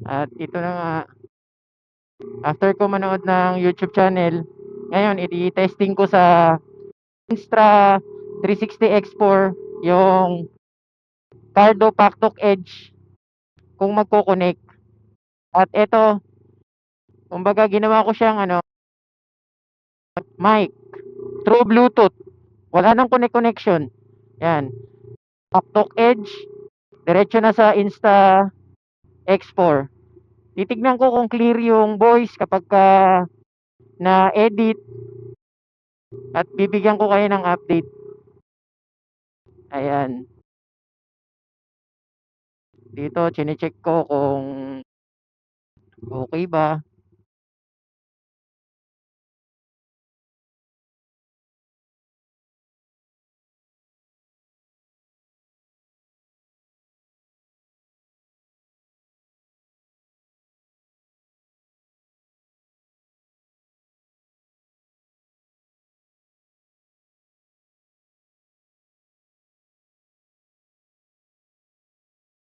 At ito na nga, after ko manood ng YouTube channel, ngayon i-testing ko sa Instra 360 X4 yung Cardo Pactok Edge kung magko-connect. At ito, kumbaga ginawa ko siyang mic through Bluetooth. Wala nang connection. Yan. Pactok Edge, diretso na sa Insta X4. Titignan ko kung clear yung voice kapag na-edit at bibigyan ko kayo ng update. Ayan. Dito, chine-check ko kung okay ba.